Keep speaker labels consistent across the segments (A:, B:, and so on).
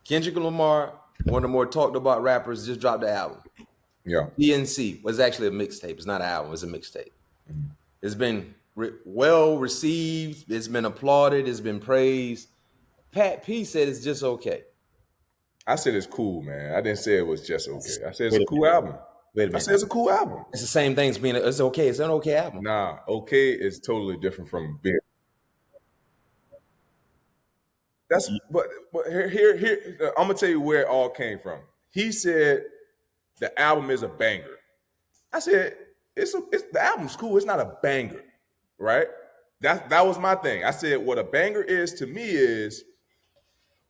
A: Kendrick Lamar, one of the more talked about rappers, just dropped the album.
B: Yeah.
A: DNC was actually a mixtape. It's not an album. It's a mixtape. It's been well received. It's been applauded. It's been praised. Pat P said it's just okay.
B: I said it's cool, man. I didn't say it was just okay. I said it's
A: Wait
B: a
A: a
B: cool album.
A: Wait a
B: I
A: minute.
B: said it's a cool album.
A: It's the same thing as being it's okay. It's an okay album.
B: Nah, okay is totally different from being. That's but here. I'm gonna tell you where it all came from. He said the album is a banger. I said it's the album's cool. It's not a banger, right? That was my thing. I said what a banger is to me is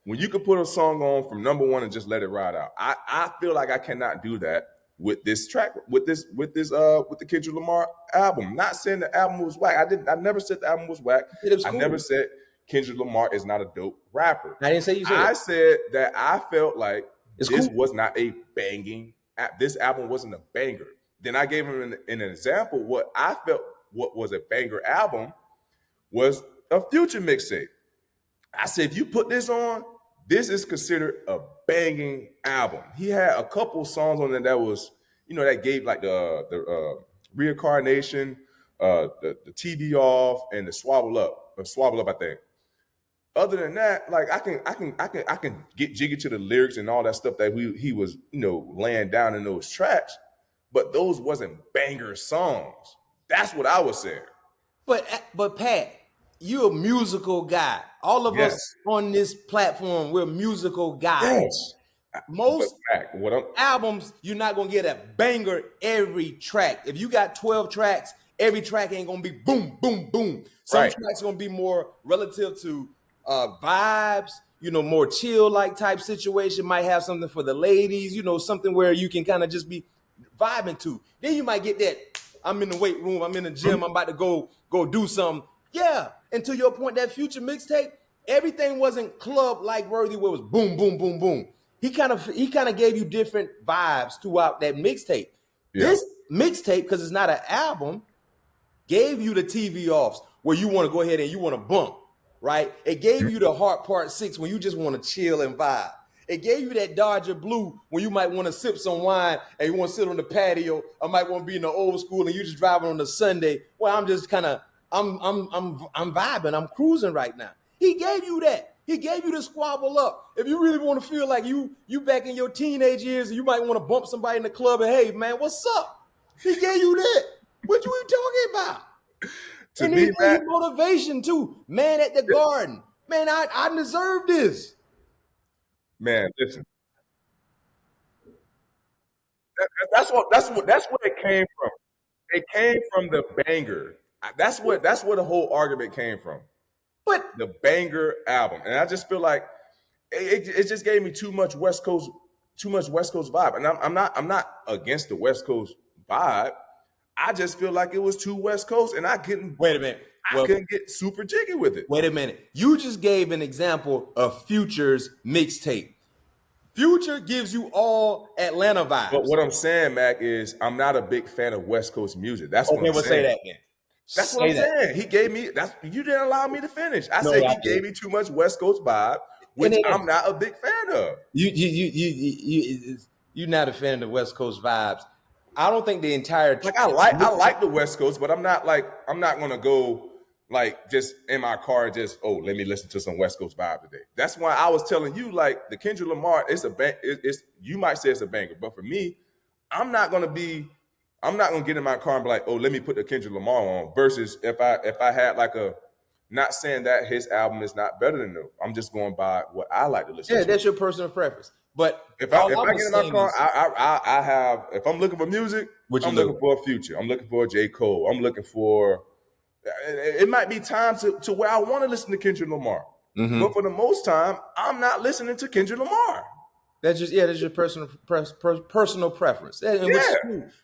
B: when you can put a song on from number one and just let it ride out. I feel like I cannot do that with this track, with the Kendrick Lamar album. Not saying the album was whack. I never said the album was whack. I never said Kendrick Lamar is not a dope rapper.
A: I didn't say you said
B: I
A: it.
B: said that I felt like
A: It's
B: this
A: cool.
B: was not a banging. This album wasn't a banger. Then I gave him an example. What I felt what was a banger album was a Future mixtape. I said, if you put this on, this is considered a banging album. He had a couple songs on there that was, that gave like the reincarnation, the TV off, and the swabble up, I think. Other than that, like I can get jiggy to the lyrics and all that stuff that he was laying down in those tracks, but those wasn't banger songs. That's what I was saying.
A: But Pat, you're a musical guy. All of us on this platform, we're musical guys.
B: Yes.
A: Most albums, you're not gonna get a banger every track. If you got 12 tracks, every track ain't gonna be boom, boom, boom. Some tracks gonna be more relative to vibes, more chill like type situation. Might have something for the ladies, something where you can kind of just be vibing to. Then you might get that. I'm in the weight room. I'm in the gym. I'm about to go do something. Yeah. And to your point, that Future mixtape, everything wasn't club like worthy where it was boom, boom, boom, boom. He kind of gave you different vibes throughout that mixtape. Yeah. This mixtape, because it's not an album, gave you the TV offs where you want to go ahead and you want to bump, right? It gave you the Heart Part 6 when you just want to chill and vibe. It gave you that Dodger Blue when you might want to sip some wine and you want to sit on the patio. I might want to be in the old school and you just driving on the Sunday. Well, I'm just kind of I'm vibing. I'm cruising right now. He gave you that. He gave you the squabble up. If you really want to feel like you back in your teenage years and you might want to bump somebody in the club and hey man, what's up? He gave you that. What you talking about? And he gave you motivation too. Man at the Garden. Man, I deserve this.
B: Man, listen. That's what it came from. It came from the banger. That's where the whole argument came from.
A: But
B: the banger album, and I just feel like it just gave me too much West Coast vibe. And I'm not against the West Coast vibe. I just feel like it was too West Coast, and I couldn't.
A: Wait a minute.
B: I couldn't get super jiggy with it.
A: Wait a minute. You just gave an example of Future's mixtape. Future gives you all Atlanta vibes.
B: But what I'm saying, Mac, is I'm not a big fan of West Coast music. That's what I'm saying.
A: Say that then.
B: That's what I'm saying. He gave me you didn't allow me to finish. I said he gave me too much West Coast vibe, which I'm not a big fan of.
A: You're not a fan of the West Coast vibes. I don't think the entire
B: I like the West Coast, but I'm not gonna go like just in my car just let me listen to some West Coast vibe today. That's why I was telling you like the Kendrick Lamar, it's you might say it's a banger, but for me, I'm not gonna get in my car and be like, let me put the Kendrick Lamar on. Versus if I had like not saying that his album is not better than them. I'm just going by what I like to listen to.
A: Yeah, that's your personal preference. But
B: if I get in my car, I have, if I'm looking for music, I'm looking for a Future. I'm looking for a J. Cole. I'm looking for, it might be time to where I want to listen to Kendrick Lamar. Mm-hmm. But for the most time, I'm not listening to Kendrick Lamar.
A: That's your personal preference. Yeah.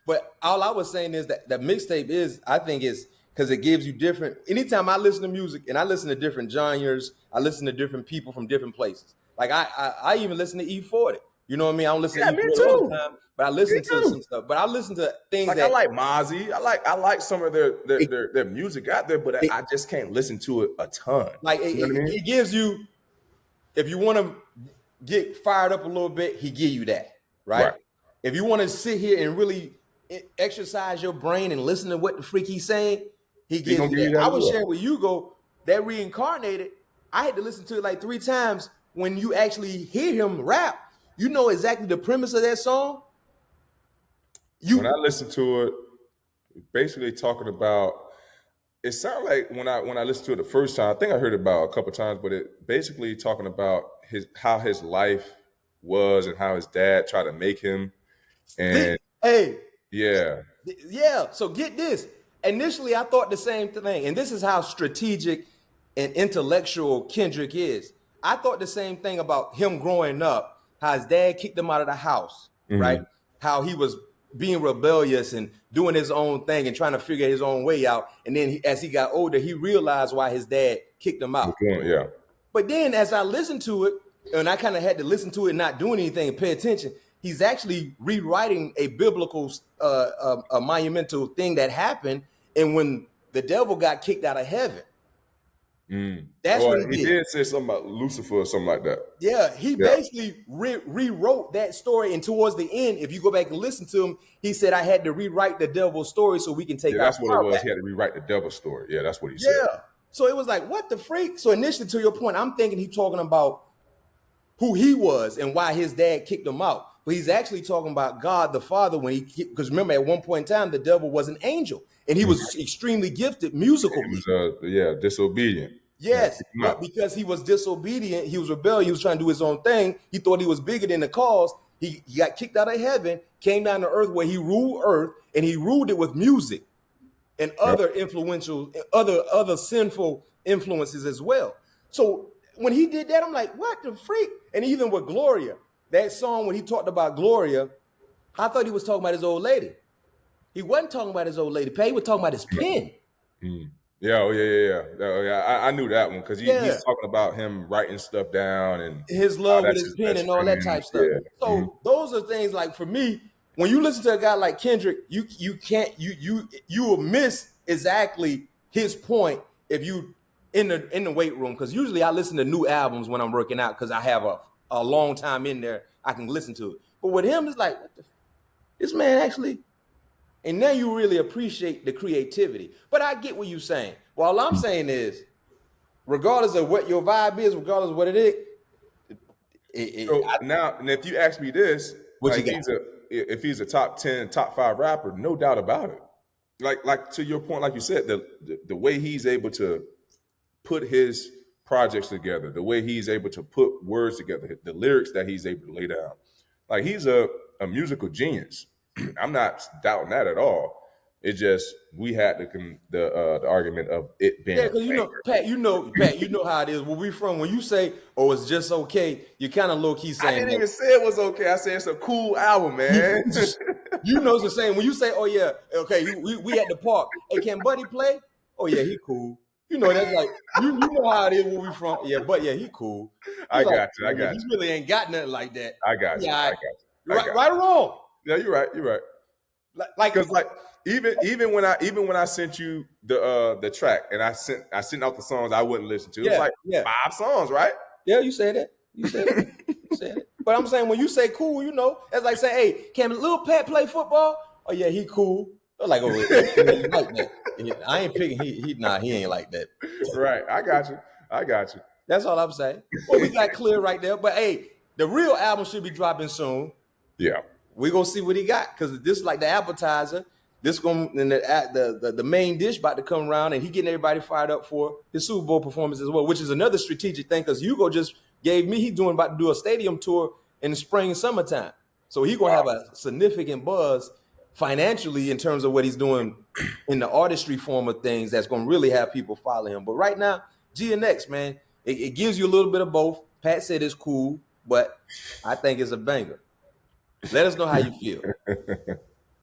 A: But all I was saying is that mixtape I think is because it gives you different. Anytime I listen to music and I listen to different genres, I listen to different people from different places. Like I even listen to E40. You know what I mean? I don't listen to E40 all the time, but I listen to some stuff. But I listen to things
B: like I like Mozzie. I like some of their music out there, but I just can't listen to it a ton.
A: Like it gives you, if you want to get fired up a little bit, he give you that, right?
B: Right.
A: If you want to sit here and really exercise your brain and listen to what the freak he's saying, he gives
B: gonna
A: you
B: give you
A: that.
B: that
A: I
B: as
A: was
B: well.
A: sharing with Hugo that Reincarnated. I had to listen to it like 3 times. When you actually hear him rap, you know exactly the premise of that song.
B: When I listen to it, basically talking about. It sounded like when I listened to it the first time, I think I heard it about a couple times, but it basically talking about how his life was and how his dad tried to make him. And
A: Hey,
B: yeah,
A: yeah. So get this. Initially, I thought the same thing, and this is how strategic and intellectual Kendrick is. I thought the same thing about him growing up, how his dad kicked him out of the house, right?
B: mm-hmm.
A: How he was being rebellious and doing his own thing and trying to figure his own way out. And then as he got older, he realized why his dad kicked him out.
B: Yeah.
A: But then as I listened to it, and I kind of had to listen to it, not doing anything and pay attention, he's actually rewriting a biblical, a monumental thing that happened. And when the devil got kicked out of heaven, that's what he did.
B: Did say something about Lucifer or something like that.
A: Yeah, he basically rewrote that story. And towards the end, if you go back and listen to him, he said, I had to rewrite the devil's story so we can take
B: that's what it was.
A: back.
B: He had to rewrite the devil's story. Yeah, that's what he said.
A: Yeah. So it was like, what the freak? So initially, to your point, I'm thinking he's talking about who he was and why his dad kicked him out. But he's actually talking about God the Father when because remember, at one point in time, the devil was an angel and he was extremely gifted musically.
B: He was, disobedient.
A: Yes, but because he was disobedient, he was rebellious, he was trying to do his own thing. He thought he was bigger than the cause. He got kicked out of heaven, came down to earth where he ruled earth, and he ruled it with music and other influential, other sinful influences as well. So when he did that, I'm like, what the freak? And even with Gloria, that song when he talked about Gloria, I thought he was talking about his old lady. He wasn't talking about his old lady. He was talking about his pen.
B: Yeah, I knew that one because he's talking about him writing stuff down and
A: his love with his pen and all that type stuff. Yeah. So those are things like for me, when you listen to a guy like Kendrick, you will miss exactly his point if you in the weight room. Because usually I listen to new albums when I'm working out because I have a long time in there I can listen to it. But with him, it's like this man actually. And now you really appreciate the creativity. But I get what you're saying. Well, all I'm saying is, regardless of what your vibe is, regardless of what it is.
B: Now, and if you ask me this, like if he's a top 10, top 5 rapper, no doubt about it. Like to your point, like you said, the way he's able to put his projects together, the way he's able to put words together, the lyrics that he's able to lay down. Like he's a musical genius. I'm not doubting that at all. It's just we had the argument of it being.
A: Yeah, because Pat, you know how it is. Where we from? When you say, "Oh, it's just okay," you kind of low key saying.
B: I didn't even say it was okay. I said it's a cool album, man.
A: You know it's the same. When you say, "Oh yeah, okay," we at the park. Hey, can Buddy play? Oh yeah, he cool. You know that's like you know how it is where we from. Yeah, but yeah, he cool.
B: I got you.
A: He really ain't got nothing like that.
B: I got you.
A: Yeah, right or wrong.
B: Yeah, you're right. Because even when I sent you the track and I sent out the songs I wouldn't listen to. It was like 5 songs, right?
A: Yeah, you said that. You said it. But I'm saying when you say cool, that's like saying, hey, can Lil Pat play football? Oh yeah, he cool. I'm like, oh, you like that? I ain't picking. He ain't like that.
B: Right. I got you.
A: That's all I'm saying. Well, we got clear right there. But hey, the real album should be dropping soon.
B: Yeah.
A: We're gonna see what he got because this is like the appetizer. This the main dish about to come around, and he getting everybody fired up for his Super Bowl performance as well, which is another strategic thing because Hugo just gave me he's about to do a stadium tour in the spring and summertime, so he's gonna have a significant buzz financially in terms of what he's doing in the artistry form of things. That's gonna really have people follow him. But right now, Gnx, man, it gives you a little bit of both. Pat said it's cool, but I think it's a banger. Let us know how you feel.